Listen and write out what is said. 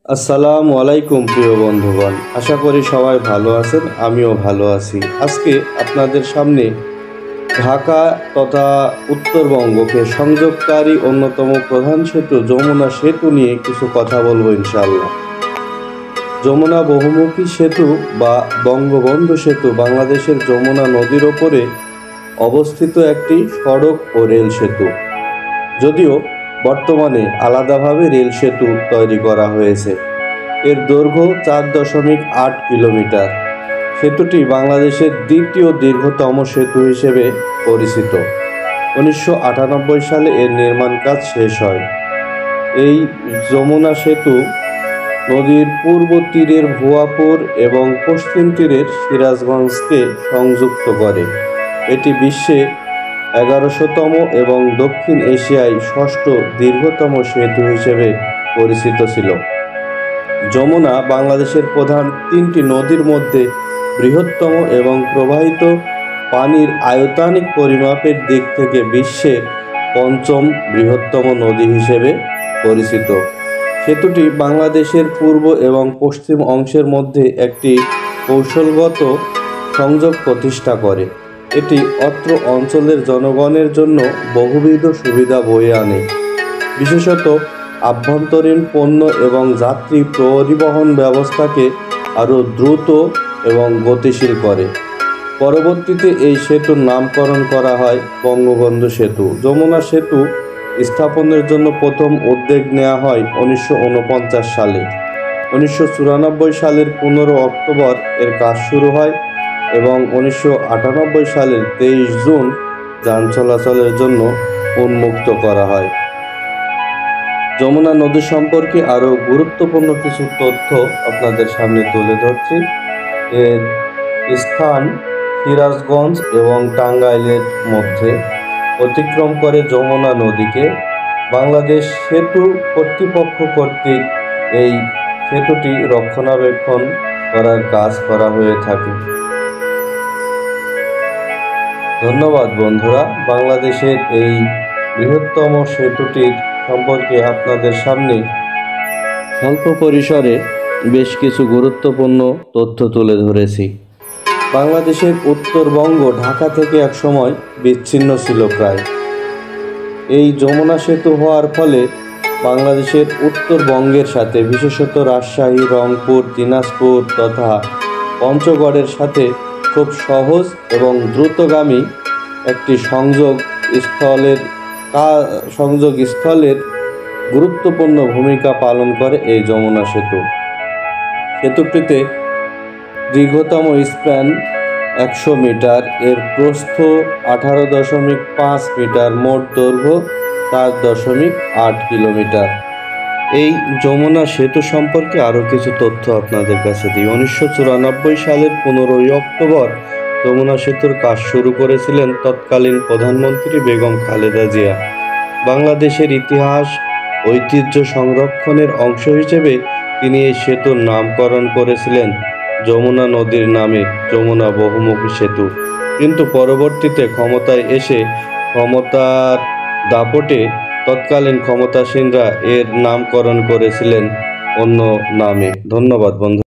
আসসালামু আলাইকুম প্রিয় বন্ধুগণ, আশা করি সবাই ভালো আছেন। আমিও ভালো আছি। আজকে আপনাদের সামনে ঢাকা তথা উত্তরবঙ্গকে সংযোগকারী অন্যতম প্রধান সেতু যমুনা সেতু নিয়ে কিছু কথা বলবো ইনশাআল্লাহ। যমুনা বহুমুখী সেতু বা বঙ্গবন্ধু সেতু বাংলাদেশের যমুনা নদীর ওপরে অবস্থিত একটি সড়ক ও রেল সেতু। যদিও বর্তমানে আলাদাভাবে রেল সেতু তৈরি করা হয়েছে। এর দৈর্ঘ্য 4.8 কিলোমিটার। সেতুটি বাংলাদেশের দ্বিতীয় দীর্ঘতম সেতু হিসেবে পরিচিত। 1998 সালে এর নির্মাণ কাজ শেষ হয়। এই যমুনা সেতু নদীর পূর্ব তীরের ভুয়াপুর এবং পশ্চিম তীরের সিরাজগঞ্জকে সংযুক্ত করে। এটি বিশ্বে 1100তম এবং দক্ষিণ এশিয়ায় ষষ্ঠ দীর্ঘতম সেতু হিসেবে পরিচিত ছিল। যমুনা বাংলাদেশের প্রধান তিনটি নদীর মধ্যে বৃহত্তম এবং প্রবাহিত পানির আয়তনিক পরিমাপের দিক থেকে বিশ্বের পঞ্চম বৃহত্তম নদী হিসেবে পরিচিত। সেতুটি বাংলাদেশের পূর্ব এবং পশ্চিম অংশের মধ্যে একটি কৌশলগত সংযোগ প্রতিষ্ঠা করে। এটি অত্র অঞ্চলের জনগণের জন্য বহুবিধ সুবিধা বয়ে আনে, বিশেষত আভ্যন্তরীণ পণ্য এবং যাত্রী পরিবহন ব্যবস্থাকে আরও দ্রুত এবং গতিশীল করে। পরবর্তীতে এই সেতুর নামকরণ করা হয় বঙ্গবন্ধু সেতু। যমুনা সেতু স্থাপনের জন্য প্রথম উদ্যোগ নেওয়া হয় 1949 সালে। 1994 সালের 15 অক্টোবর এর কাজ শুরু হয় এবং 1998 সালের 23 জুন যান চলাচলের জন্য উন্মুক্ত করা হয়। যমুনা নদী সম্পর্কে আরও গুরুত্বপূর্ণ কিছু তথ্য আপনাদের সামনে তুলে ধরছি। এর স্থান সিরাজগঞ্জ এবং টাঙ্গাইলের মধ্যে অতিক্রম করে যমুনা নদীকে। বাংলাদেশ সেতু কর্তৃপক্ষ কর্তৃক এই সেতুটি রক্ষণাবেক্ষণ করার কাজ করা হয়ে থাকে। ধন্যবাদ বন্ধুরা। বাংলাদেশের এই বৃহত্তম সেতুটির সম্পর্কে আপনাদের সামনে স্বল্প পরিসরে বেশ কিছু গুরুত্বপূর্ণ তথ্য তুলে ধরেছি। বাংলাদেশের উত্তরবঙ্গ ঢাকা থেকে একসময় বিচ্ছিন্ন ছিল প্রায়। এই যমুনা সেতু হওয়ার ফলে বাংলাদেশের উত্তরবঙ্গের সাথে, বিশেষত রাজশাহী, রংপুর, দিনাজপুর তথা পঞ্চগড়ের সাথে খুব সহজ এবং দ্রুতগামী একটি সংযোগ স্থলের গুরুত্বপূর্ণ ভূমিকা পালন করে এই যমুনা সেতু। সেতুটিতে দীর্ঘতম স্প্যান 100 মিটার, এর প্রস্থ 18.5 মিটার, মোট দৈর্ঘ্য 4.8 কিলোমিটার। এই যমুনা সেতু সম্পর্কে আরও কিছু তথ্য আপনাদের কাছে দিই। 1994 সালের 15 অক্টোবর যমুনা সেতুর কাজ শুরু করেছিলেন তৎকালীন প্রধানমন্ত্রী বেগম খালেদা জিয়া। বাংলাদেশের ইতিহাস ঐতিহ্য সংরক্ষণের অংশ হিসেবে তিনি এই সেতুর নামকরণ করেছিলেন যমুনা নদীর নামে, যমুনা বহুমুখী সেতু। কিন্তু পরবর্তীতে ক্ষমতায় এসে ক্ষমতার দাপটে তৎকালীন ক্ষমতাসীনরা এর নামকরণ করেছিলেন অন্য নামে। ধন্যবাদ বন্ধু।